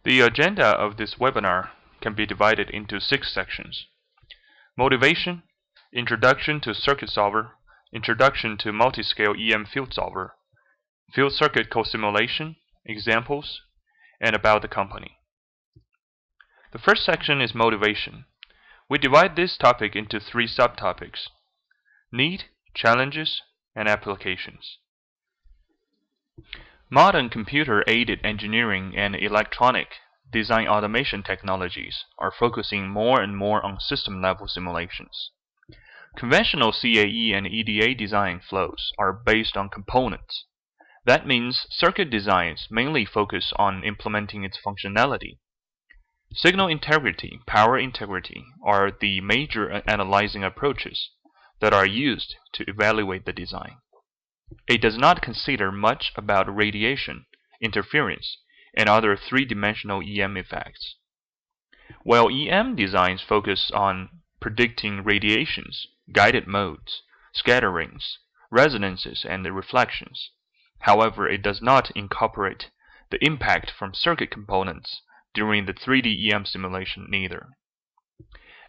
The agenda of this webinar can be divided into 6 sections. Motivation, Introduction to Circuit Solver, Introduction to Multiscale EM Field Solver, Field Circuit Co-Simulation, Examples, and About the Company. The first section is Motivation. We divide this topic into 3 subtopics: Need, Challenges, and Applications. Modern computer-aided engineering and electronic design automation technologies are focusing more and more on system-level simulations. Conventional CAE and EDA design flows are based on components. That means circuit designs mainly focus on implementing its functionality. Signal integrity, power integrity are the major analyzing approaches that are used to evaluate the design. It does not consider much about radiation, interference, and other three-dimensional EM effects. While EM designs focus on predicting radiations, guided modes, scatterings, resonances, and reflections, however, it does not incorporate the impact from circuit components during the 3D EM simulation neither.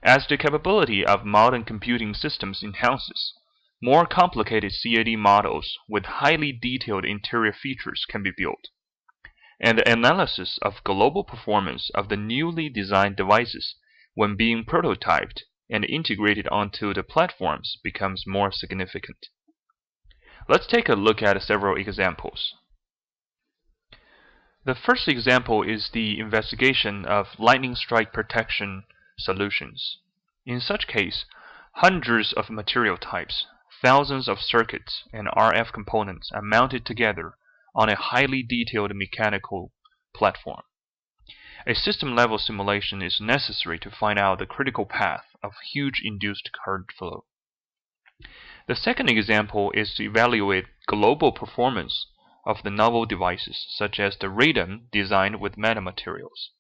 As the capability of modern computing systems enhances, more complicated CAD models with highly detailed interior features can be built, and the analysis of global performance of the newly designed devices when being prototyped and integrated onto the platforms becomes more significant. Let's take a look at several examples. The first example is the investigation of lightning strike protection solutions. In such case, hundreds of material types, thousands of circuits and RF components are mounted together on a highly detailed mechanical platform. A system-level simulation is necessary to find out the critical path of huge induced current flow. The second example is to evaluate global performance of the novel devices, such as the radome designed with metamaterials.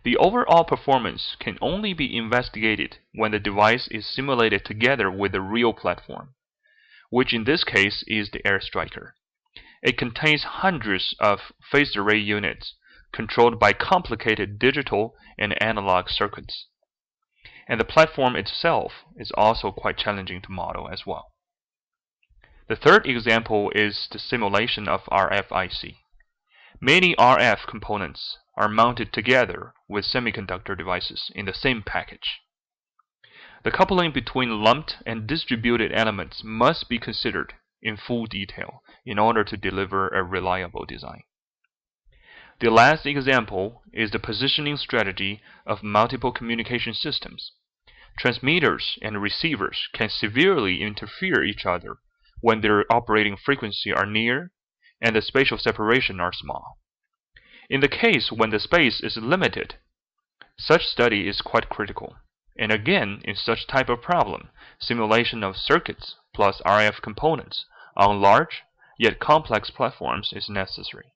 The overall performance can only be investigated when the device is simulated together with the real platform, which in this case is the air striker. It contains hundreds of phased array units controlled by complicated digital and analog circuits. And the platform itself is also quite challenging to model as well. The third example is the simulation of RFIC. Many RF components are mounted together with semiconductor devices in the same package. The coupling between lumped and distributed elements must be considered in full detail in order to deliver a reliable design. The last example is the positioning strategy of multiple communication systems. Transmitters and receivers can severely interfere each other when their operating frequency are near and the spatial separation are small. In the case when the space is limited, such study is quite critical. And again, in such type of problem, simulation of circuits plus RF components on large yet complex platforms is necessary.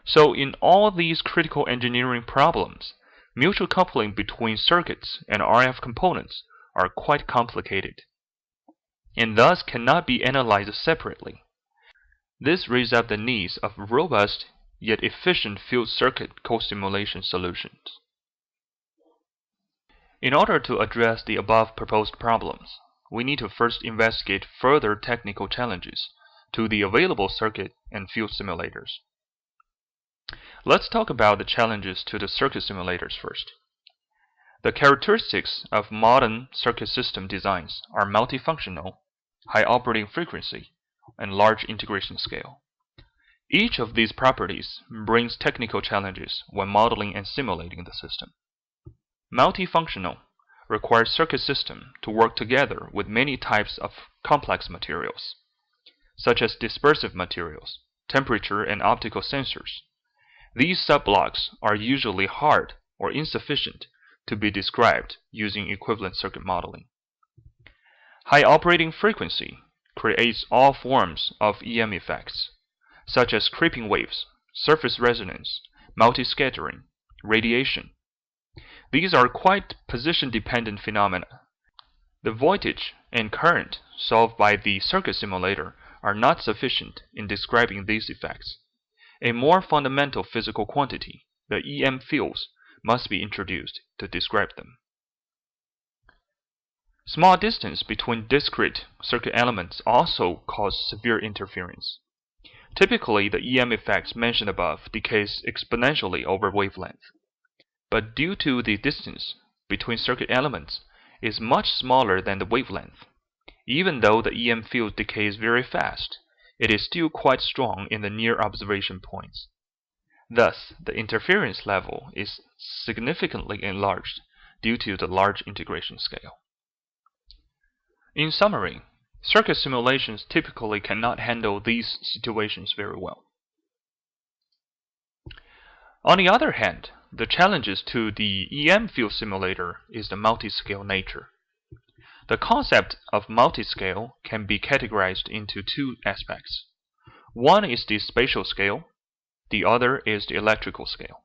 So in all these critical engineering problems, mutual coupling between circuits and RF components are quite complicated, and thus cannot be analyzed separately. This raises up the needs of robust yet efficient field circuit co-simulation solutions. In order to address the above proposed problems, we need to first investigate further technical challenges to the available circuit and field simulators. Let's talk about the challenges to the circuit simulators first. The characteristics of modern circuit system designs are multifunctional, high operating frequency, and large integration scale. Each of these properties brings technical challenges when modeling and simulating the system. Multifunctional requires circuit system to work together with many types of complex materials, such as dispersive materials, temperature, and optical sensors. These subblocks are usually hard or insufficient to be described using equivalent circuit modeling. High operating frequency creates all forms of EM effects, such as creeping waves, surface resonance, multiscattering, radiation. These are quite position-dependent phenomena. The voltage and current solved by the circuit simulator are not sufficient in describing these effects. a more fundamental physical quantity, the EM fields, must be introduced to describe them. Small distance between discrete circuit elements also cause severe interference. Typically, the EM effects mentioned above decays exponentially over wavelength. But due to the distance between circuit elements is much smaller than the wavelength, even though the EM field decays very fast, it is still quite strong in the near observation points. Thus, the interference level is significantly enlarged due to the large integration scale. In summary, circuit simulations typically cannot handle these situations very well. On the other hand, the challenges to the EM field simulator is the multiscale nature. The concept of multiscale can be categorized into two aspects. One is the spatial scale, the other is the electrical scale.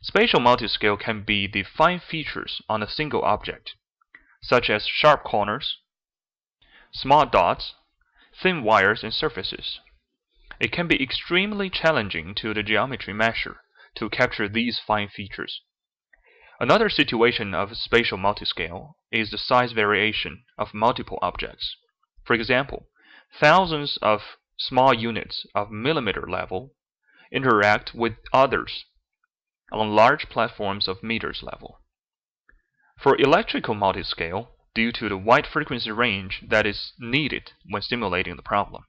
Spatial multiscale can be the fine features on a single object, such as sharp corners, small dots, thin wires and surfaces. It can be extremely challenging to the geometry measure to capture these fine features. Another situation of spatial multiscale is the size variation of multiple objects. For example, thousands of small units of millimeter level interact with others on large platforms of meters level. For electrical multiscale, due to the wide frequency range that is needed when simulating the problem,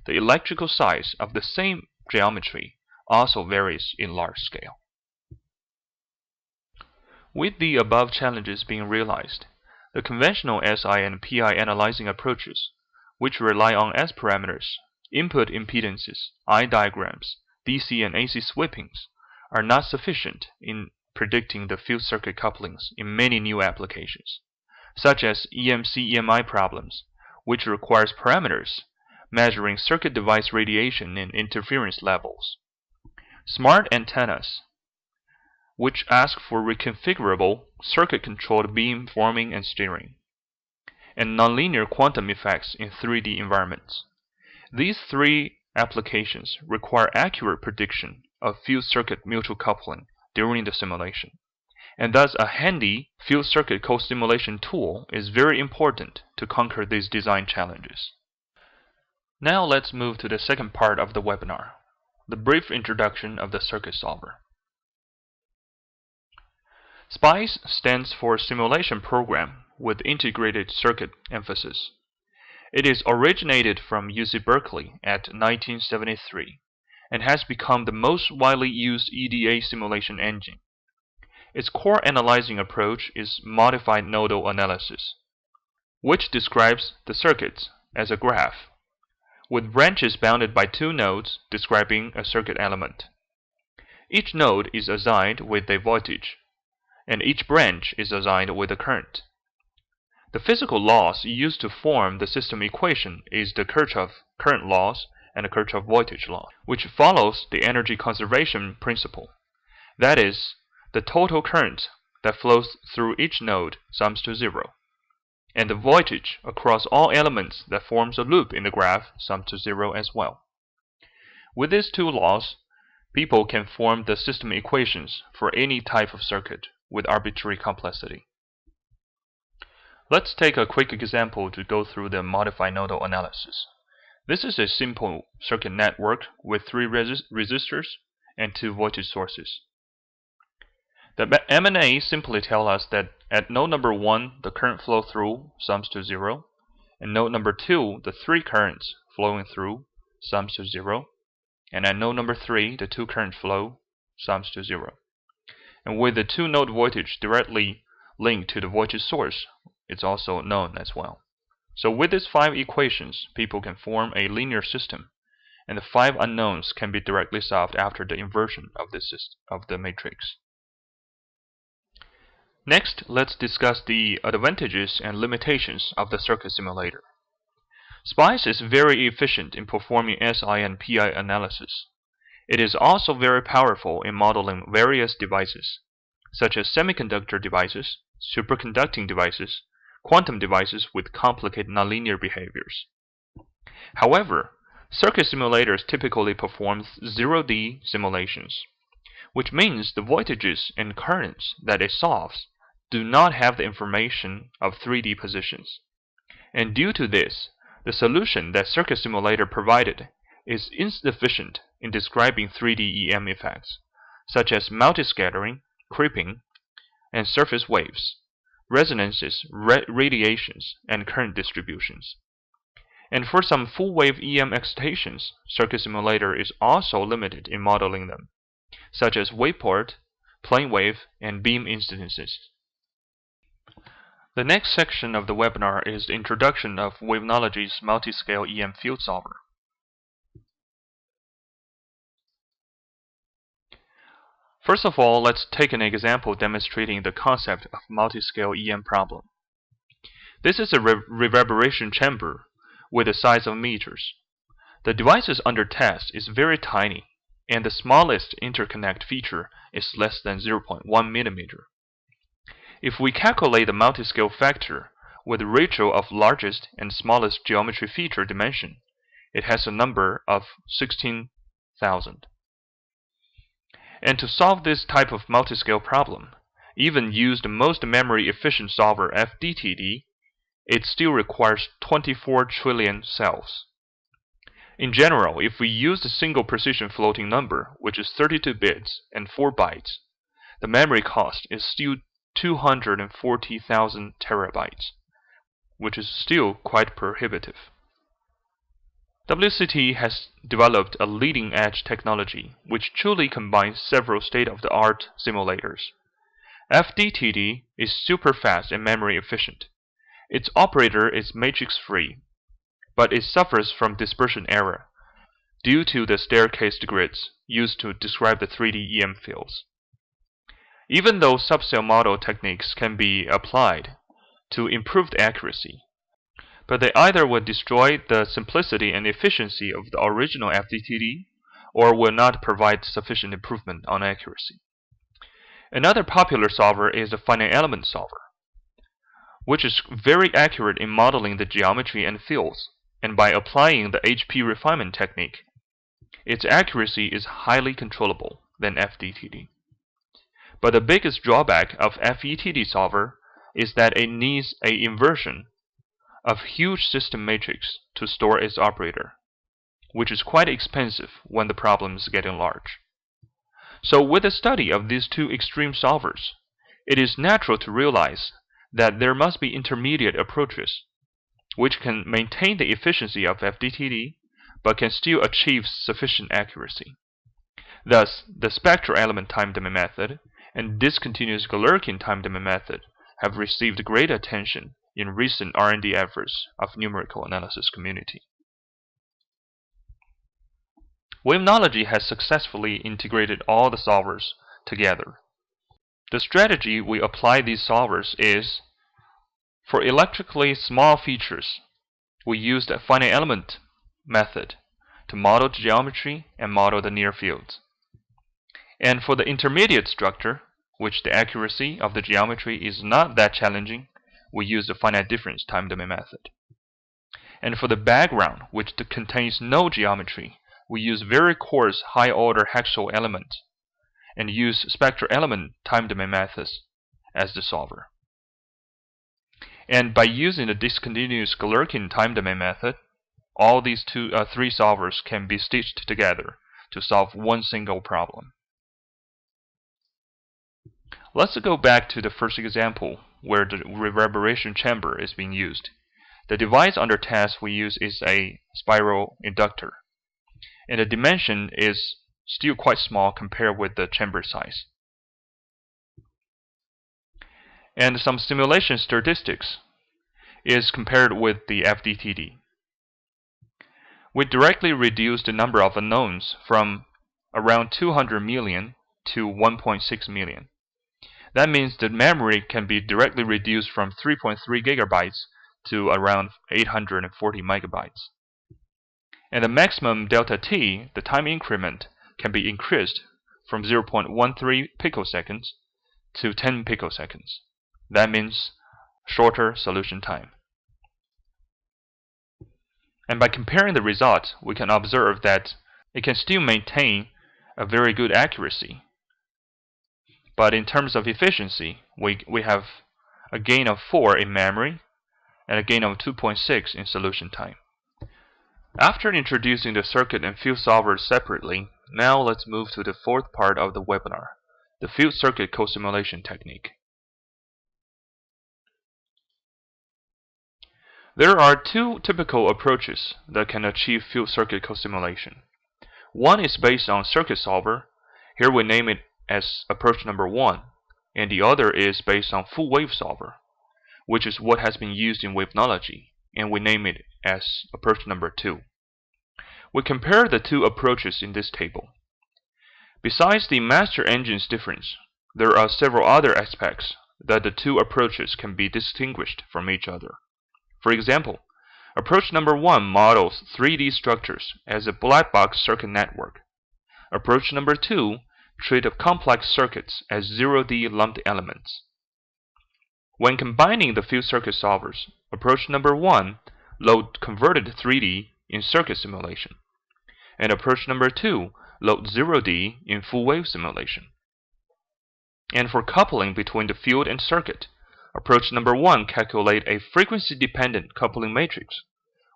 the electrical size of the same geometry also varies in large scale. With the above challenges being realized, the conventional SI and PI analyzing approaches, which rely on S parameters, input impedances, I diagrams, DC and AC sweepings, are not sufficient in predicting the field circuit couplings in many new applications, such as EMC-EMI problems, which requires parameters measuring circuit device radiation and interference levels, smart antennas, which ask for reconfigurable circuit-controlled beam forming and steering, and nonlinear quantum effects in 3D environments. These three applications require accurate prediction of field circuit mutual coupling during the simulation, and thus a handy field circuit co-simulation tool is very important to conquer these design challenges. Now let's move to the second part of the webinar, the brief introduction of the circuit solver. SPICE stands for Simulation Program with Integrated Circuit Emphasis. It is originated from UC Berkeley at 1973 and has become the most widely used EDA simulation engine. Its core analyzing approach is modified nodal analysis, which describes the circuits as a graph, with branches bounded by two nodes describing a circuit element. Each node is assigned with a voltage, and each branch is assigned with a current. The physical laws used to form the system equation is the Kirchhoff current laws and the Kirchhoff voltage law, which follows the energy conservation principle. That is, the total current that flows through each node sums to 0, and the voltage across all elements that forms a loop in the graph sums to 0 as well. With these two laws, people can form the system equations for any type of circuit with arbitrary complexity. Let's take a quick example to go through the modified nodal analysis. This is a simple circuit network with 3 resistors and 2 voltage sources. The M&A simply tell us that at node number 1, the current flow through sums to 0, and node number 2, the 3 currents flowing through sums to 0, and at node number 3, the 2 current flow sums to 0. And with the 2-node voltage directly linked to the voltage source, it's also known as well. So with these 5 equations, people can form a linear system, and the 5 unknowns can be directly solved after the inversion of the matrix. Next, let's discuss the advantages and limitations of the circuit simulator. SPICE is very efficient in performing SI and PI analysis. It is also very powerful in modeling various devices, such as semiconductor devices, superconducting devices, quantum devices with complicated nonlinear behaviors. However, Circuit simulators typically perform 0D simulations, which means the voltages and currents that it solves do not have the information of 3D positions. And due to this, the solution that circuit simulator provided is insufficient in describing 3D EM effects, such as multiscattering, creeping, and surface waves, resonances, radiations, and current distributions. And for some full-wave EM excitations, circuit simulator is also limited in modeling them, such as waveport, plane wave, and beam instances. The next section of the webinar is the introduction of Wavenology's multiscale EM field solver. First of all, let's take an example demonstrating the concept of multiscale EM problem. This is a reverberation chamber with the size of meters. The devices under test is very tiny, and the smallest interconnect feature is less than 0.1 millimeter. If we calculate the multiscale factor with the ratio of largest and smallest geometry feature dimension, it has a number of 16,000. And to solve this type of multiscale problem, even use the most memory efficient solver FDTD, it still requires 24 trillion cells. In general, if we use the single precision floating number, which is 32 bits and 4 bytes, the memory cost is still 240,000 terabytes, which is still quite prohibitive. WCT has developed a leading-edge technology which truly combines several state-of-the-art simulators. FDTD is super fast and memory efficient. Its operator is matrix-free, but it suffers from dispersion error due to the staircased grids used to describe the 3D EM fields. Even though subcell model techniques can be applied to improve the accuracy, but they either will destroy the simplicity and efficiency of the original FDTD or will not provide sufficient improvement on accuracy. Another popular solver is the finite element solver, which is very accurate in modeling the geometry and fields, and by applying the HP refinement technique, its accuracy is highly controllable than FDTD. But the biggest drawback of FETD solver is that it needs an inversion of huge system matrix to store its operator, which is quite expensive when the problem is getting large. So with the study of these two extreme solvers, it is natural to realize that there must be intermediate approaches which can maintain the efficiency of FDTD but can still achieve sufficient accuracy. Thus, the spectral element time domain method and discontinuous Galerkin time domain method have received great attention in recent R&D efforts of numerical analysis community. Wavenology has successfully integrated all the solvers together. The strategy we apply these solvers is, for electrically small features, we use the finite element method to model the geometry and model the near fields. And for the intermediate structure, which the accuracy of the geometry is not that challenging, we use the finite difference time domain method. And for the background, which contains no geometry, we use very coarse high-order hexagonal element and use spectral element time domain methods as the solver. And by using the discontinuous Galerkin time domain method, all these three solvers can be stitched together to solve one single problem. Let's go back to the first example where the reverberation chamber is being used. The device under test we use is a spiral inductor, and the dimension is still quite small compared with the chamber size. And some simulation statistics is compared with the FDTD. We directly reduced the number of unknowns from around 200 million to 1.6 million. That means the memory can be directly reduced from 3.3 gigabytes to around 840 megabytes. And the maximum delta t, the time increment, can be increased from 0.13 picoseconds to 10 picoseconds. That means shorter solution time. And by comparing the results, we can observe that it can still maintain a very good accuracy. But in terms of efficiency, we have a gain of 4 in memory and a gain of 2.6 in solution time. After introducing the circuit and field solvers separately, now let's move to the fourth part of the webinar, the field circuit co-simulation technique. There are two typical approaches that can achieve field circuit co-simulation. One is based on circuit solver. Here we name it as approach number 1, and the other is based on full wave solver, which is what has been used in Wavenology, and we name it as approach number 2. We compare the two approaches in this table. Besides the master engine's difference, there are several other aspects that the two approaches can be distinguished from each other. For example, approach number 1 models 3D structures as a black box circuit network. Approach number 2 treats complex circuits as 0D lumped elements. When combining the field circuit solvers, approach number 1 load converted 3D in circuit simulation, and approach number 2 load 0D in full wave simulation. And for coupling between the field and circuit, approach number 1 calculate a frequency-dependent coupling matrix,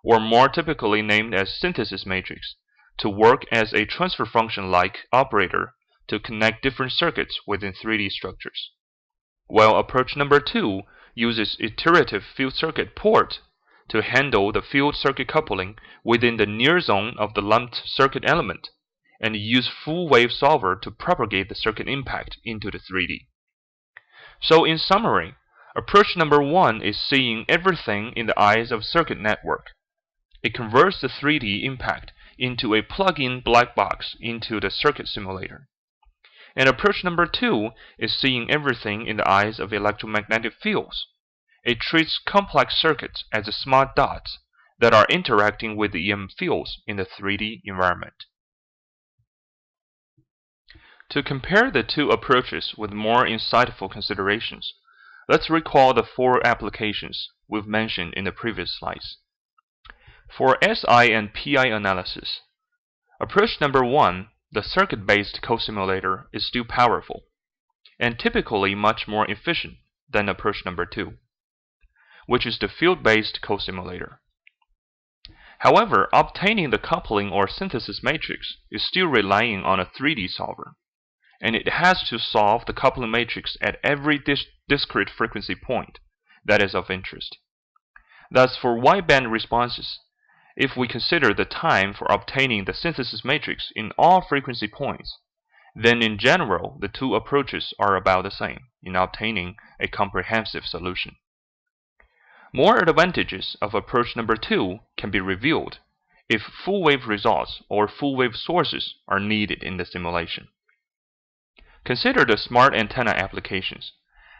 or more typically named as synthesis matrix, to work as a transfer function-like operator to connect different circuits within 3D structures. While approach number 2 uses iterative field circuit port to handle the field circuit coupling within the near zone of the lumped circuit element, and use full wave solver to propagate the circuit impact into the 3D. So in summary, approach number 1 is seeing everything in the eyes of circuit network. It converts the 3D impact into a plug-in black box into the circuit simulator. And approach number 2 is seeing everything in the eyes of electromagnetic fields. It treats complex circuits as smart dots that are interacting with the EM fields in the 3D environment. To compare the two approaches with more insightful considerations, let's recall the 4 applications we've mentioned in the previous slides. For SI and PI analysis, approach number 1, the circuit-based co-simulator, is still powerful, and typically much more efficient than approach number 2, which is the field-based co-simulator. However, obtaining the coupling or synthesis matrix is still relying on a 3D solver, and it has to solve the coupling matrix at every discrete frequency point that is of interest. Thus, for wideband responses, if we consider the time for obtaining the synthesis matrix in all frequency points, then in general the two approaches are about the same in obtaining a comprehensive solution. More advantages of approach number 2 can be revealed if full wave results or full wave sources are needed in the simulation. Consider the smart antenna applications,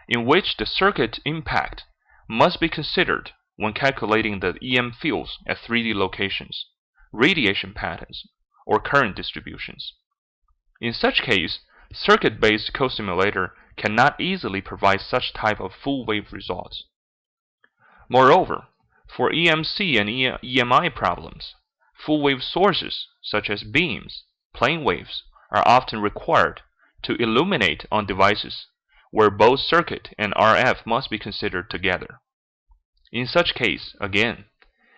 in which the circuit impact must be considered when calculating the EM fields at 3D locations, radiation patterns, or current distributions. In such case, circuit-based co-simulator cannot easily provide such type of full wave results. Moreover, for EMC and EMI problems, full wave sources such as beams, plane waves are often required to illuminate on devices where both circuit and RF must be considered together. In such case, again,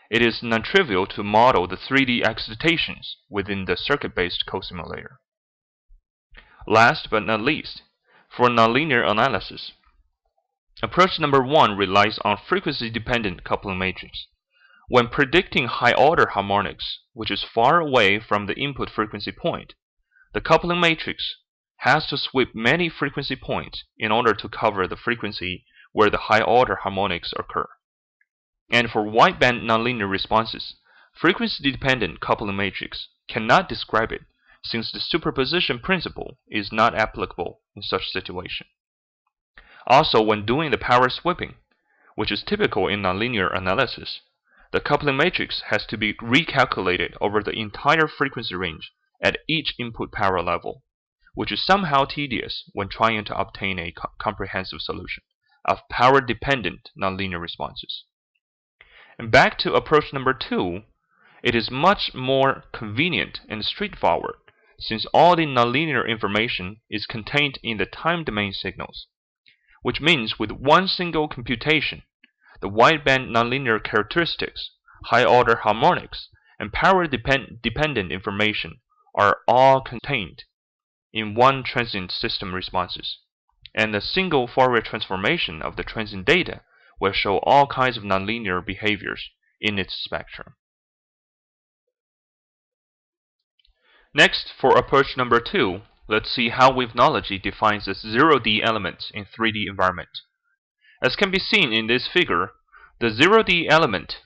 it is non-trivial to model the 3D excitations within the circuit-based co-simulator. Last but not least, for nonlinear analysis, approach number 1 relies on frequency-dependent coupling matrix. When predicting high-order harmonics, which is far away from the input frequency point, the coupling matrix has to sweep many frequency points in order to cover the frequency where the high-order harmonics occur. And for wideband nonlinear responses, frequency-dependent coupling matrix cannot describe it, since the superposition principle is not applicable in such situation. Also, when doing the power sweeping, which is typical in nonlinear analysis, the coupling matrix has to be recalculated over the entire frequency range at each input power level, which is somehow tedious when trying to obtain a comprehensive solution of power-dependent nonlinear responses. And back to approach number 2, it is much more convenient and straightforward, since all the nonlinear information is contained in the time domain signals, which means with one single computation, the wideband nonlinear characteristics, high-order harmonics, and power-dependent information are all contained in one transient system responses, and a single Fourier transformation of the transient data will show all kinds of nonlinear behaviors in its spectrum. Next, for approach number 2, let's see how Wavenology defines the 0D elements in 3D environment. As can be seen in this figure, the 0D element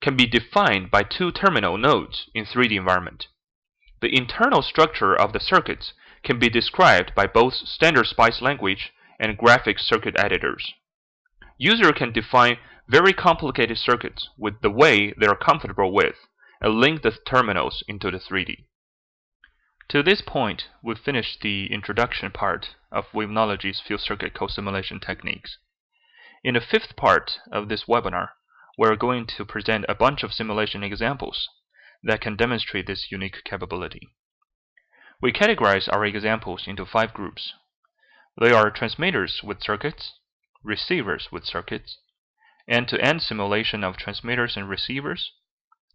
can be defined by two terminal nodes in 3D environment. The internal structure of the circuits can be described by both standard SPICE language and graphic circuit editors. User can define very complicated circuits with the way they are comfortable with and link the terminals into the 3D. To this point, we've finished the introduction part of Wavenology's field circuit co-simulation techniques. In the fifth part of this webinar, we're going to present a bunch of simulation examples that can demonstrate this unique capability. We categorize our examples into 5 groups. They are transmitters with circuits, receivers with circuits, end-to-end simulation of transmitters and receivers,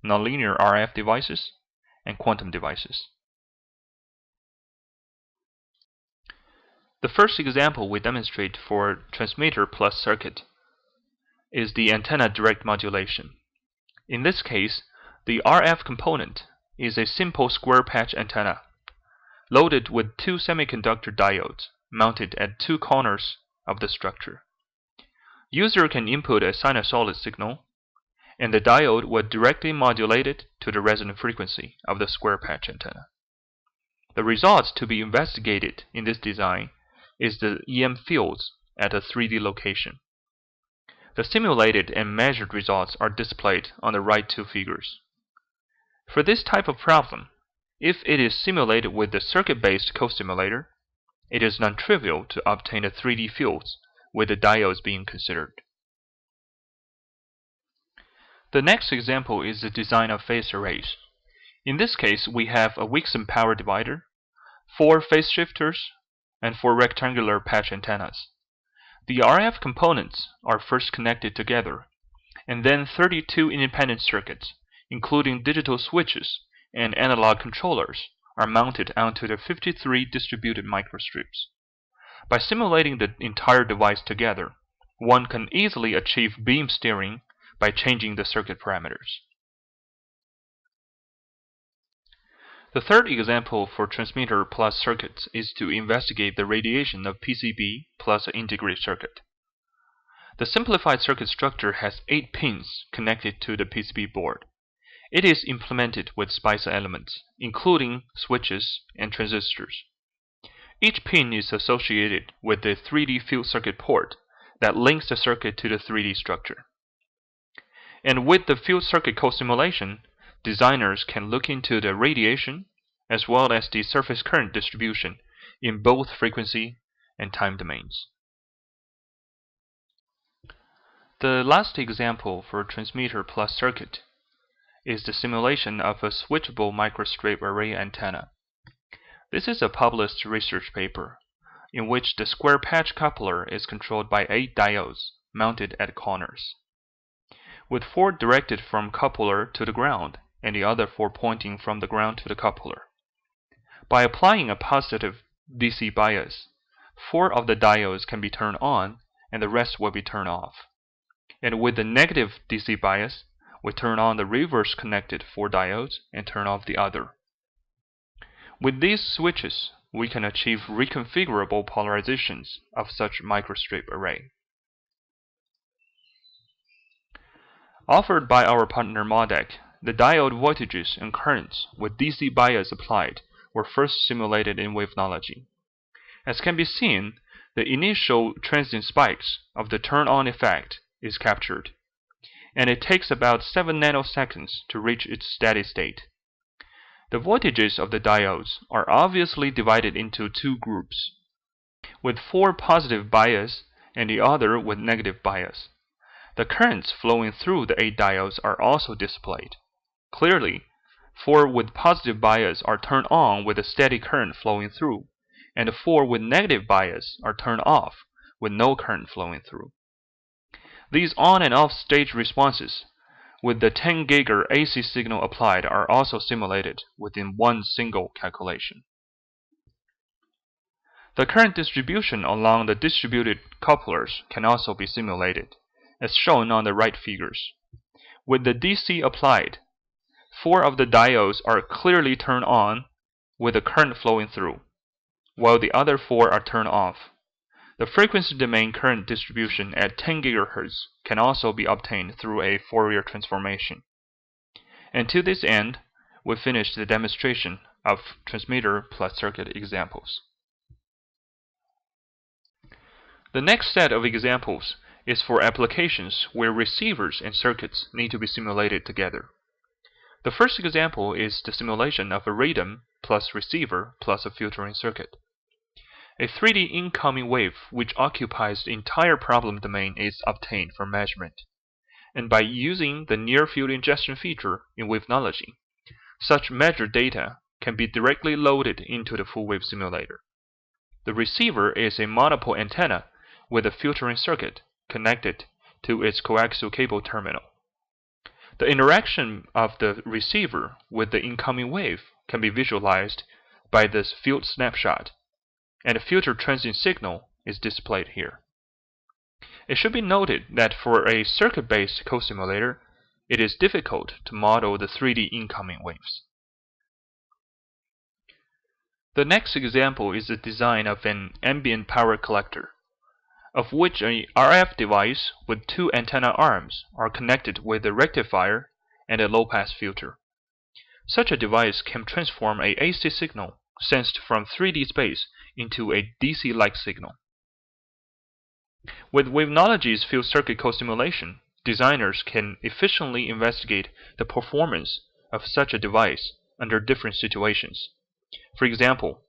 nonlinear RF devices, and quantum devices. The first example we demonstrate for transmitter plus circuit is the antenna direct modulation. In this case, the RF component is a simple square patch antenna loaded with 2 semiconductor diodes mounted at 2 corners of the structure. User can input a sinusoidal signal, and the diode will directly modulate it to the resonant frequency of the square patch antenna. The results to be investigated in this design is the EM fields at a 3D location. The simulated and measured results are displayed on the right 2 figures. For this type of problem, if it is simulated with the circuit-based co-simulator, it is non-trivial to obtain the 3D fields with the diodes being considered. The next example is the design of phase arrays. In this case, we have a Wixom power divider, 4 phase shifters, and 4 rectangular patch antennas. The RF components are first connected together, and then 32 independent circuits, including digital switches and analog controllers, are mounted onto the 53 distributed microstrips. By simulating the entire device together, one can easily achieve beam steering by changing the circuit parameters. The third example for transmitter plus circuits is to investigate the radiation of PCB plus an integrated circuit. The simplified circuit structure has 8 pins connected to the PCB board. It is implemented with SPICE elements, including switches and transistors. Each pin is associated with the 3D field circuit port that links the circuit to the 3D structure. And with the field circuit co-simulation, designers can look into the radiation as well as the surface current distribution in both frequency and time domains. The last example for transmitter plus circuit is the simulation of a switchable microstrip array antenna. This is a published research paper in which the square patch coupler is controlled by 8 diodes mounted at corners, with 4 directed from coupler to the ground and the other 4 pointing from the ground to the coupler. By applying a positive DC bias, 4 of the diodes can be turned on and the rest will be turned off. And with the negative DC bias, we turn on the reverse connected 4 diodes and turn off the other. With these switches, we can achieve reconfigurable polarizations of such microstrip array. Offered by our partner MODEC, the diode voltages and currents with DC bias applied were first simulated in Wavenology. As can be seen, the initial transient spikes of the turn-on effect is captured, and it takes about 7 nanoseconds to reach its steady state. The voltages of the diodes are obviously divided into 2 groups, with 4 positive bias and the other with negative bias. The currents flowing through the 8 diodes are also displayed. Clearly, 4 with positive bias are turned on with a steady current flowing through, and 4 with negative bias are turned off with no current flowing through. These on and off stage responses with the 10 GHz AC signal applied are also simulated within one single calculation. The current distribution along the distributed couplers can also be simulated, as shown on the right figures. With the DC applied, 4 of the diodes are clearly turned on with the current flowing through, while the other 4 are turned off. The frequency domain current distribution at 10 GHz can also be obtained through a Fourier transformation. And to this end, we finished the demonstration of transmitter plus circuit examples. The next set of examples is for applications where receivers and circuits need to be simulated together. The first example is the simulation of a radome plus receiver plus a filtering circuit. A 3D incoming wave which occupies the entire problem domain is obtained for measurement. And by using the near-field ingestion feature in Wavenology, such measured data can be directly loaded into the full-wave simulator. The receiver is a monopole antenna with a filtering circuit connected to its coaxial cable terminal. The interaction of the receiver with the incoming wave can be visualized by this field snapshot, and a filter transient signal is displayed here. It should be noted that for a circuit-based co-simulator, it is difficult to model the 3D incoming waves. The next example is the design of an ambient power collector, of which an RF device with 2 antenna arms are connected with a rectifier and a low-pass filter. Such a device can transform an AC signal sensed from 3D space into a DC-like signal. With Wavenology's field circuit co-simulation, designers can efficiently investigate the performance of such a device under different situations. For example,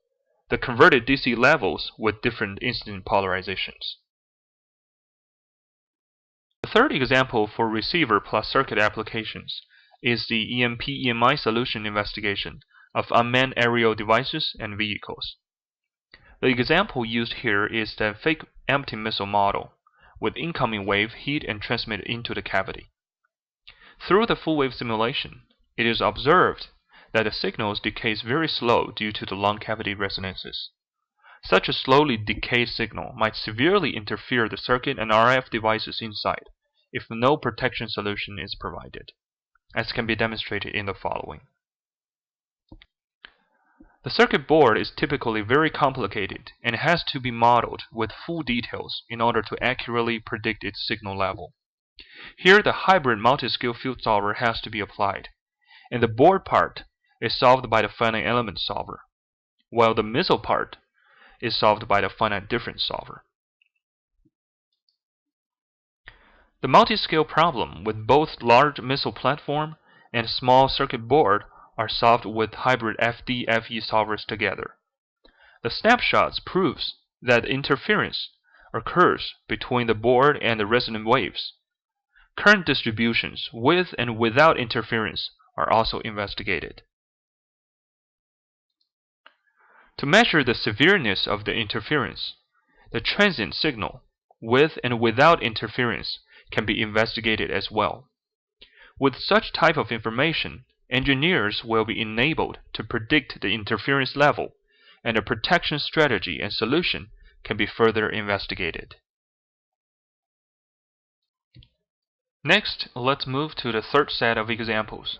the converted DC levels with different incident polarizations. The third example for receiver plus circuit applications is the EMP-EMI solution investigation of unmanned aerial devices and vehicles. The example used here is the fake empty missile model, with incoming wave heat and transmitted into the cavity. Through the full-wave simulation, it is observed that the signals decays very slow due to the long cavity resonances. Such a slowly decayed signal might severely interfere the circuit and RF devices inside if no protection solution is provided, as can be demonstrated in the following. The circuit board is typically very complicated and has to be modeled with full details in order to accurately predict its signal level. Here the hybrid multiscale field solver has to be applied, and the board part is solved by the finite element solver, while the missile part is solved by the finite difference solver. The multiscale problem with both large missile platform and small circuit board are solved with hybrid FD-FE solvers together. The snapshots proves that interference occurs between the board and the resonant waves. Current distributions with and without interference are also investigated. To measure the severeness of the interference, the transient signal with and without interference can be investigated as well. With such type of information, engineers will be enabled to predict the interference level, and a protection strategy and solution can be further investigated. Next, let's move to the third set of examples,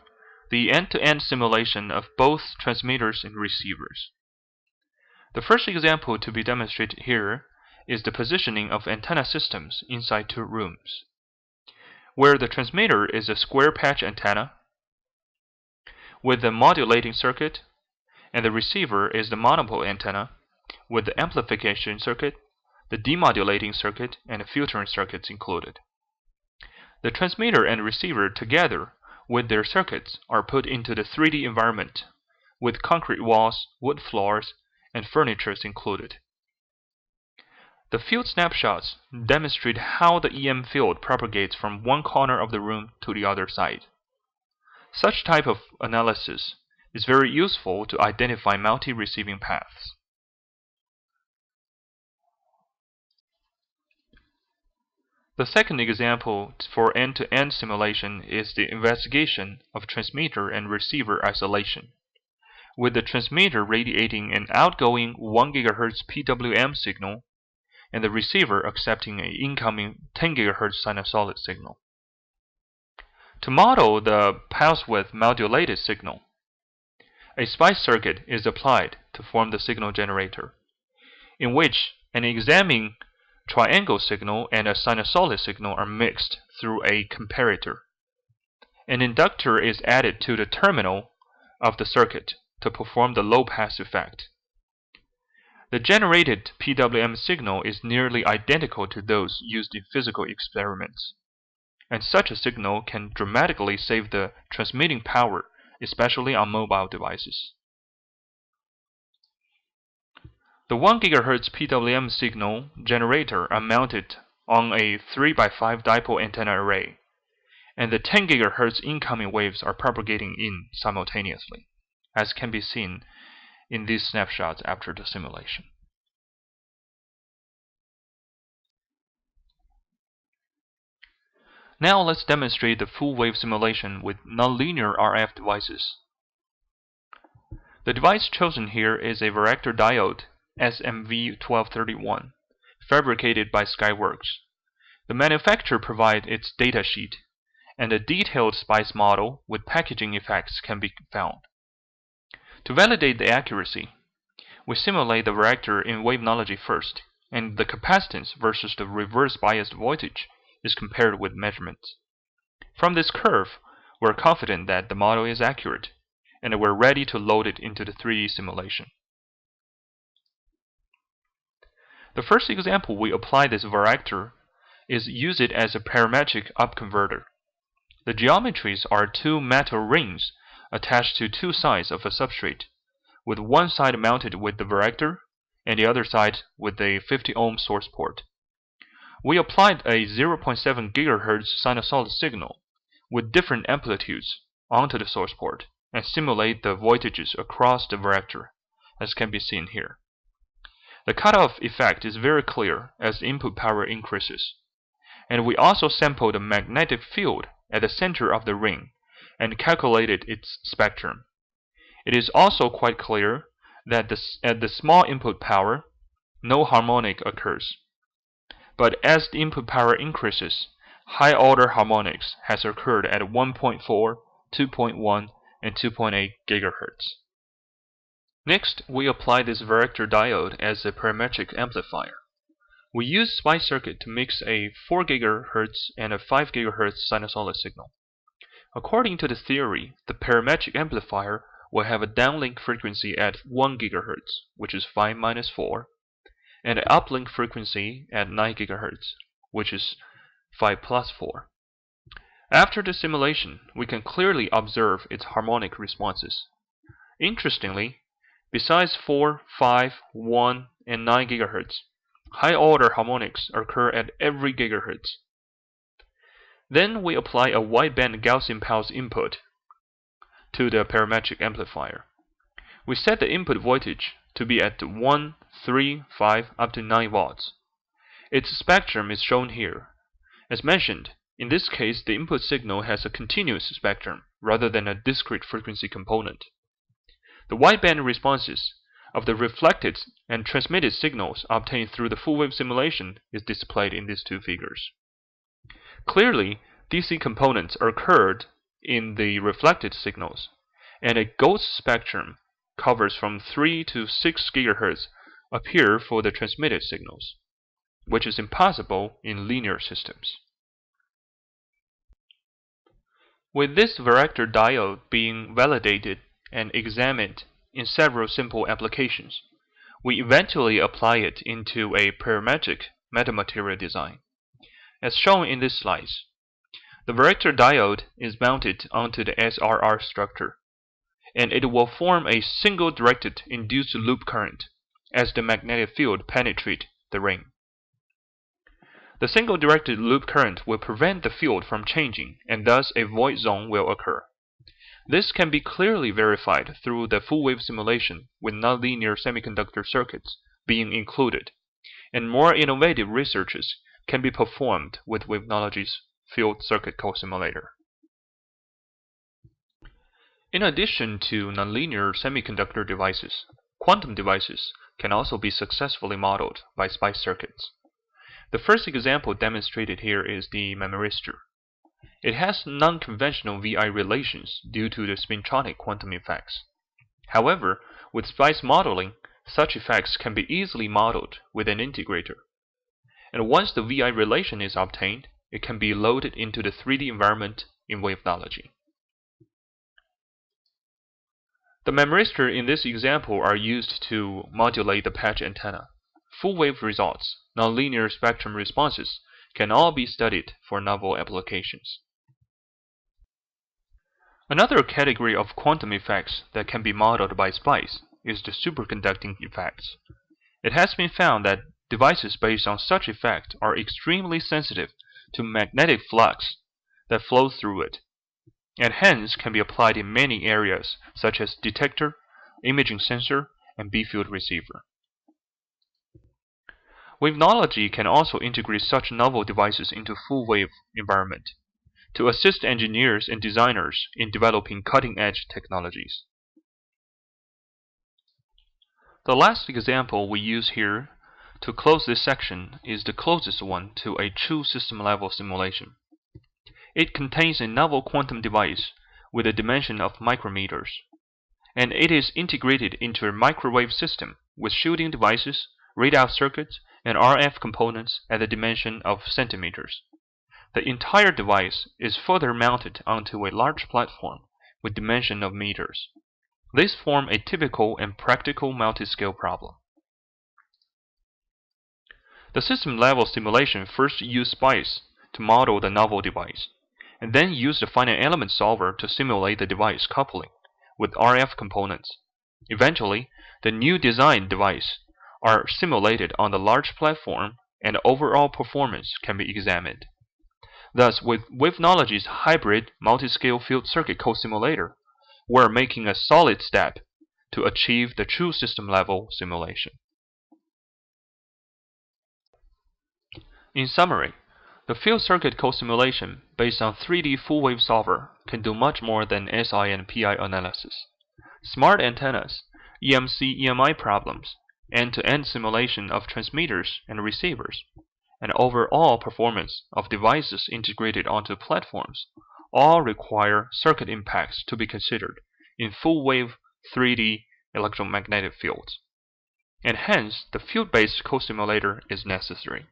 the end-to-end simulation of both transmitters and receivers. The first example to be demonstrated here is the positioning of antenna systems inside 2 rooms, where the transmitter is a square patch antenna with the modulating circuit, and the receiver is the monopole antenna with the amplification circuit, the demodulating circuit, and the filtering circuits included. The transmitter and receiver together with their circuits are put into the 3D environment with concrete walls, wood floors, and furniture included. The field snapshots demonstrate how the EM field propagates from one corner of the room to the other side. Such type of analysis is very useful to identify multi-receiving paths. The second example for end-to-end simulation is the investigation of transmitter and receiver isolation, with the transmitter radiating an outgoing 1 GHz PWM signal and the receiver accepting an incoming 10 GHz sinusoidal signal. To model the pulse width modulated signal, a splice circuit is applied to form the signal generator, in which an examining triangle signal and a sinusoidal signal are mixed through a comparator. An inductor is added to the terminal of the circuit to perform the low-pass effect. The generated PWM signal is nearly identical to those used in physical experiments, and such a signal can dramatically save the transmitting power, especially on mobile devices. The 1 GHz PWM signal generator are mounted on a 3x5 dipole antenna array, and the 10 GHz incoming waves are propagating in simultaneously, as can be seen in these snapshots after the simulation. Now let's demonstrate the full wave simulation with nonlinear RF devices. The device chosen here is a varactor diode SMV1231, fabricated by Skyworks. The manufacturer provides its datasheet, and a detailed SPICE model with packaging effects can be found. To validate the accuracy, we simulate the varactor in Wavenology first, and the capacitance versus the reverse biased voltage is compared with measurements. From this curve, we're confident that the model is accurate, and we're ready to load it into the 3D simulation. The first example we apply this varactor is use it as a parametric upconverter. The geometries are two metal rings attached to two sides of a substrate, with one side mounted with the varactor and the other side with a 50 ohm source port. We applied a 0.7 GHz sinusoidal signal with different amplitudes onto the source port and simulate the voltages across the varactor, as can be seen here. The cutoff effect is very clear as the input power increases, and we also sampled the magnetic field at the center of the ring and calculated its spectrum. It is also quite clear that at the small input power, no harmonic occurs. But as the input power increases, high-order harmonics has occurred at 1.4, 2.1, and 2.8 GHz. Next, we apply this varactor diode as a parametric amplifier. We use SPICE circuit to mix a 4 GHz and a 5 GHz sinusoidal signal. According to the theory, the parametric amplifier will have a downlink frequency at 1 GHz, which is 5 minus 4, and an uplink frequency at 9 GHz, which is 5 plus 4. After the simulation, we can clearly observe its harmonic responses. Interestingly, besides 4, 5, 1, and 9 GHz, high-order harmonics occur at every gigahertz. Then we apply a wideband Gaussian pulse input to the parametric amplifier. We set the input voltage to be at 1, 3, 5, up to 9 volts. Its spectrum is shown here. As mentioned, in this case the input signal has a continuous spectrum rather than a discrete frequency component. The wideband responses of the reflected and transmitted signals obtained through the full wave simulation is displayed in these two figures. Clearly, DC components occurred in the reflected signals, and a ghost spectrum covers from 3 to 6 GHz appear for the transmitted signals, which is impossible in linear systems. With this varactor diode being validated and examined in several simple applications, we eventually apply it into a parametric metamaterial design. As shown in this slide, the varactor diode is mounted onto the SRR structure, and it will form a single directed induced loop current as the magnetic field penetrates the ring. The single directed loop current will prevent the field from changing, and thus a void zone will occur. This can be clearly verified through the full-wave simulation with nonlinear semiconductor circuits being included, and more innovative researches can be performed with Wavenology's field circuit co-simulator. In addition to nonlinear semiconductor devices, quantum devices can also be successfully modeled by Tx+Circuits. The first example demonstrated here is the Memristor. It has non-conventional VI relations due to the spintronic quantum effects. However, with Tx modeling, such effects can be easily modeled with an integrator. And once the VI relation is obtained, it can be loaded into the 3D environment in Wavenology. The Memristor in this example are used to modulate the patch antenna. Full wave results, nonlinear spectrum responses can all be studied for novel applications. Another category of quantum effects that can be modeled by Tx is the superconducting effects. It has been found that devices based on such effect are extremely sensitive to magnetic flux that flows through it, and hence can be applied in many areas such as detector, imaging sensor, and B-field receiver. Wavenology can also integrate such novel devices into full-wave environment to assist engineers and designers in developing cutting-edge technologies. The last example we use here to close this section is the closest one to a true system-level simulation. It contains a novel quantum device with a dimension of micrometers, and it is integrated into a microwave system with shielding devices, readout circuits, and RF components at the dimension of centimeters. The entire device is further mounted onto a large platform with dimension of meters. These form a typical and practical multiscale problem. The system-level simulation first used Tx to model the novel device, and then used the finite element solver to simulate the device coupling with RF components. Eventually, the new designed device are simulated on the large platform, and overall performance can be examined. Thus, with Wavenology's hybrid multiscale field circuit co-simulator, we're making a solid step to achieve the true system-level simulation. In summary, the field circuit co-simulation based on 3D full-wave solver can do much more than SI and PI analysis. Smart antennas, EMC/EMI problems, end-to-end simulation of transmitters and receivers, and overall performance of devices integrated onto platforms all require circuit impacts to be considered in full-wave 3D electromagnetic fields, and hence the field-based co-simulator is necessary.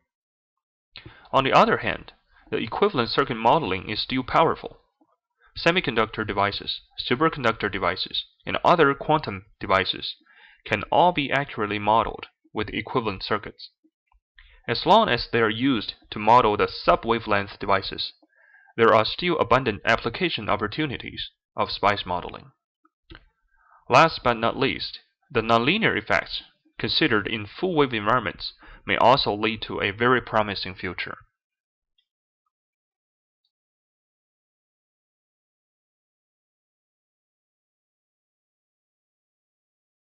On the other hand, the equivalent circuit modeling is still powerful. Semiconductor devices, superconductor devices, and other quantum devices can all be accurately modeled with equivalent circuits, as long as they are used to model the sub-wavelength devices. There are still abundant application opportunities of Tx modeling. Last but not least, the nonlinear effects considered in full-wave environments may also lead to a very promising future.